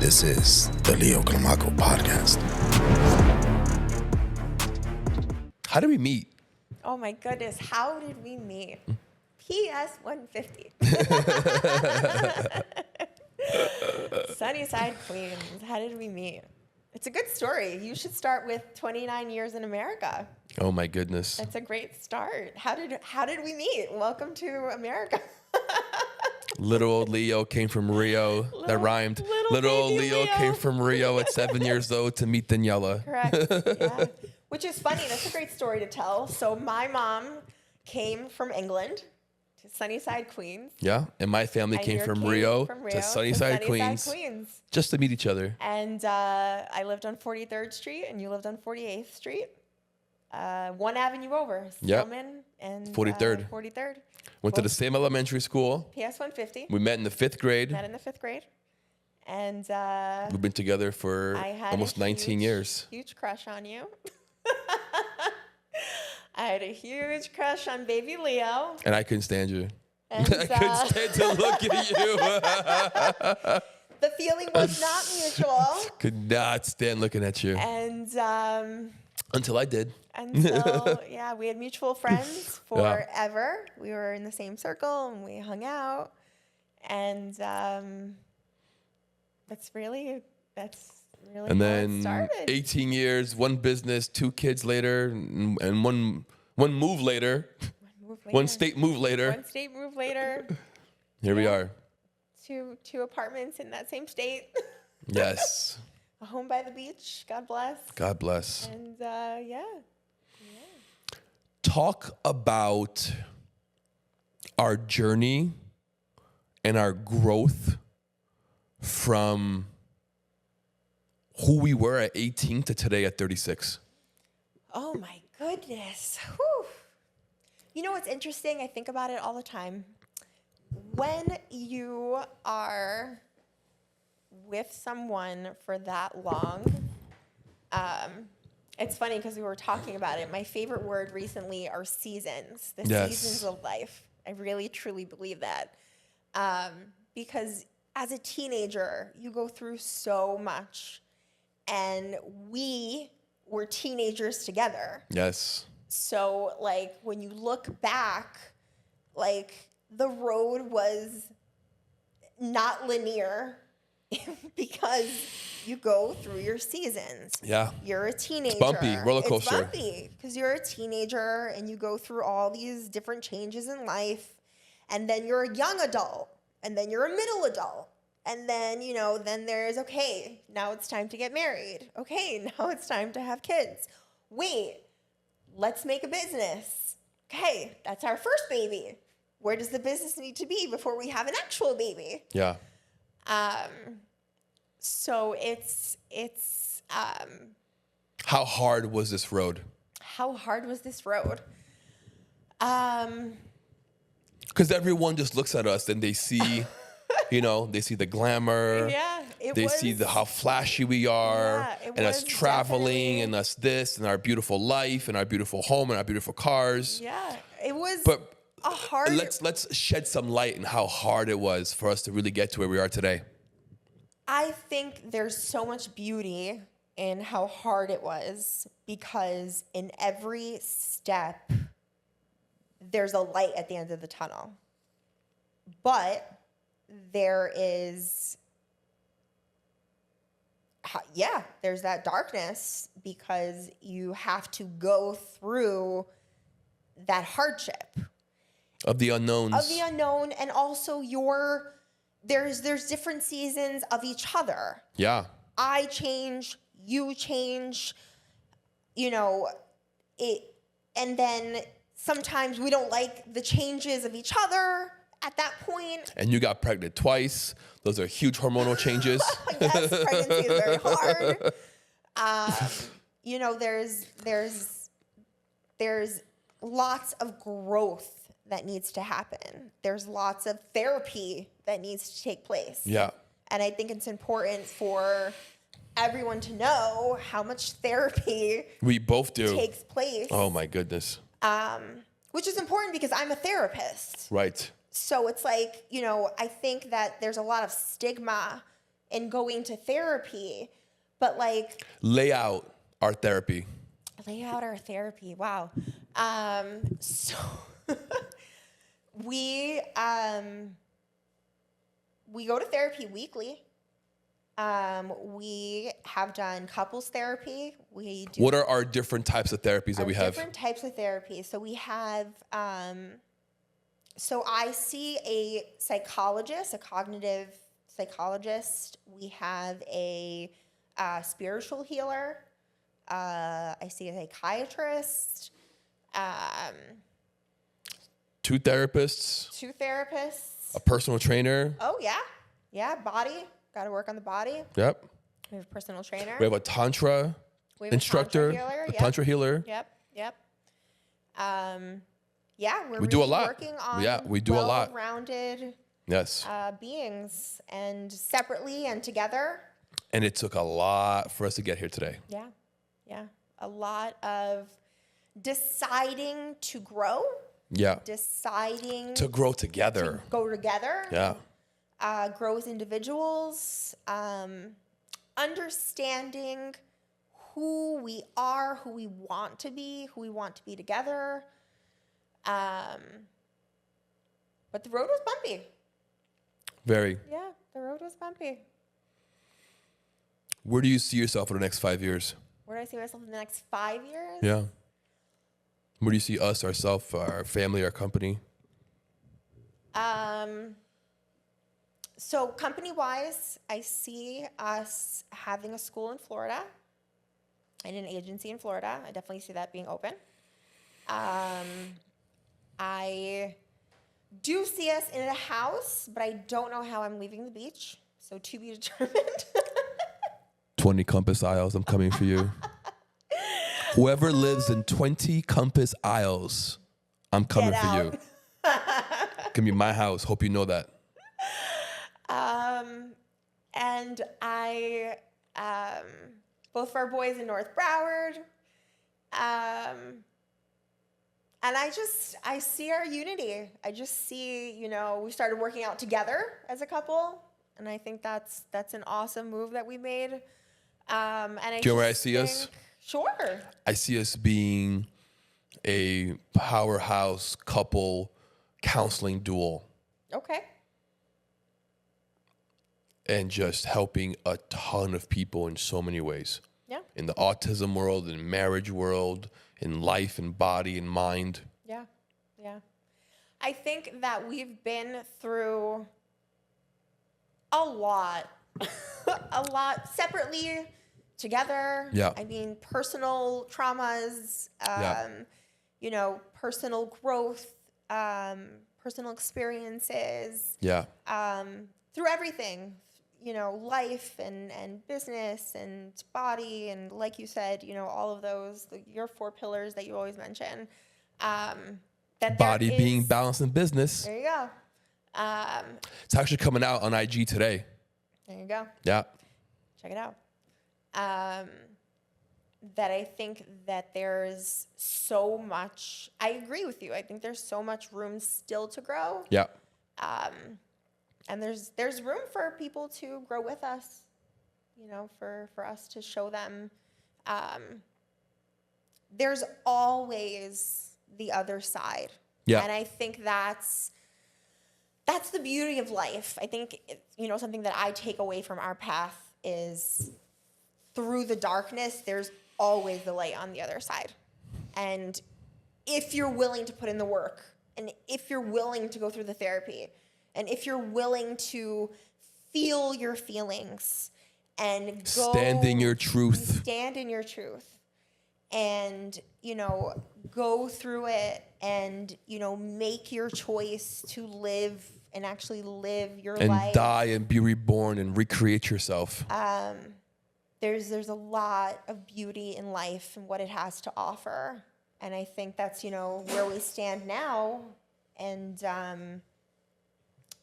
This is the Leo Climaco podcast. How did we meet? Oh my goodness, how did we meet? PS 150. Sunnyside, Queens. How did we meet? It's a good story. You should start with 29 years in America. Oh my goodness. That's a great start. How did we meet? Welcome to America. Little old Leo came from Rio. That rhymed. Little old Leo came from Rio at 7 years old to meet Daniela. Correct. Yeah. Which is funny. That's a great story to tell. So my mom came from England to Sunnyside, Queens. Yeah, and my family came from Rio to Sunnyside, Queens, just to meet each other. And I lived on 43rd Street, and you lived on 48th Street. One avenue over, Stillman and 43rd. 43rd. Went to the same elementary school. PS 150. We met in the 5th grade. Met in the 5th grade. And we've been together for almost 19 years. Huge crush on you. I had a huge crush on baby Leo. And I couldn't stand you. And, I couldn't stand to look at you. The feeling was not mutual. Could not stand looking at you. And until I did. Until, yeah, we had mutual friends forever. We were in the same circle and we hung out. And that's really and how then it started. 18 years, one business, 2 kids later, and one move later. One state move later. One state move later. Here we are. Two apartments in that same state. Yes. A home by the beach. God bless. God bless. And Talk about our journey and our growth from who we were at 18 to today at 36. Oh my goodness. Whew. You know what's interesting? I think about it all the time. When you are with someone for that long, it's funny because we were talking about it. My favorite word recently are seasons, the seasons of life. I really, truly believe that. Because as a teenager, you go through so much. And we were teenagers together. Yes. So, like, when you look back, like, the road was not linear because you go through your seasons. Yeah. You're a teenager. It's bumpy, roller coaster. It's bumpy because you're a teenager and you go through all these different changes in life. And then you're a young adult. And then you're a middle adult. And then, then there's, okay, now it's time to get married. Okay, now it's time to have kids. Wait, let's make a business. Okay, that's our first baby. Where does the business need to be before we have an actual baby? Yeah. So it's how hard was this road? How hard was this road? Because everyone just looks at us and they see... they see the glamour. Yeah, they see how flashy we are, and us traveling, definitely. and us this, and our beautiful life, and our beautiful home, and our beautiful cars. Yeah, it was. But a hard. Let's shed some light on how hard it was for us to really get to where we are today. I think there's so much beauty in how hard it was because in every step, there's a light at the end of the tunnel. But there's that darkness because you have to go through that hardship of the unknowns. And also there's different seasons of each other. Yeah. I change, you change, and then sometimes we don't like the changes of each other at that point. And you got pregnant twice. Those are huge hormonal changes. Yes, pregnancy is very hard. There's lots of growth that needs to happen. There's lots of therapy that needs to take place. Yeah. And I think it's important for everyone to know how much therapy we both do takes place. Oh my goodness. Which is important because I'm a therapist. Right. So it's like, I think that there's a lot of stigma in going to therapy, but like Lay out our therapy. lay out our therapy. Wow. So we go to therapy weekly. We have done couples therapy. We do. What are our different types of therapies that we have? Different types of therapy. So we have. So I see a psychologist, a cognitive psychologist. We have a spiritual healer. I see a psychiatrist. Two therapists. A personal trainer. Oh, yeah. Yeah, body. Got to work on the body. Yep. We have a personal trainer. We have a tantra instructor. A tantra healer. Yep. Yeah, we're we do a lot. Working on we do a lot. Well-rounded yes. Beings, and separately and together. And it took a lot for us to get here today. Yeah. A lot of deciding to grow. Yeah. Deciding to grow together. To go together. Yeah. Grow as individuals. Understanding who we are, who we want to be together. But the road was bumpy. Very. Yeah, the road was bumpy. Where do you see yourself in the next 5 years? Where do I see myself in the next 5 years? Yeah. Where do you see us, ourselves, our family, our company? So company-wise, I see us having a school in Florida and an agency in Florida. I definitely see that being open. I do see us in a house, but I don't know how I'm leaving the beach. So to be determined. 20 Compass Isles, I'm coming for you. Whoever lives in 20 Compass Isles, I'm coming for you. It's gonna be my house. Hope you know that. And I, both of our boys in North Broward. And I see our unity. I just see, we started working out together as a couple. And I think that's an awesome move that we made. And do you know where I see us? Sure. I see us being a powerhouse couple counseling duo. Okay. And just helping a ton of people in so many ways. Yeah. In the autism world, in marriage world, in life and body and mind. Yeah. I think that we've been through a lot separately, together. Yeah. I mean, personal traumas, personal growth, personal experiences. Yeah. Through everything, life and business and body. And like you said, all of those, your 4 pillars that you always mention. That body being balanced in business. There you go. It's actually coming out on IG today. There you go. Yeah. Check it out. That I think that there's so much, I agree with you. I think there's so much room still to grow. Yeah. And there's room for people to grow with us, for us to show them. There's always the other side. Yeah. And I think that's the beauty of life. I think, something that I take away from our path is through the darkness, there's always the light on the other side. And if you're willing to put in the work, and if you're willing to go through the therapy, and if you're willing to feel your feelings and stand in your truth, and, go through it and, make your choice to live and actually live your life. And die and be reborn and recreate yourself. There's a lot of beauty in life and what it has to offer. And I think that's, where we stand now. And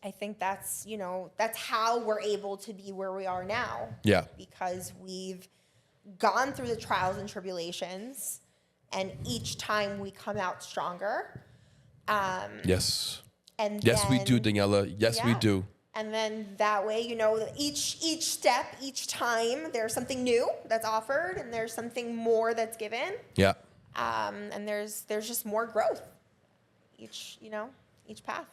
I think that's how we're able to be where we are now. Yeah. Because we've gone through the trials and tribulations, and each time we come out stronger. Yes. And yes, we do, Daniela. Yes, we do. And then that way, you know, each step, each time, there's something new that's offered, and there's something more that's given. Yeah. And there's just more growth each path.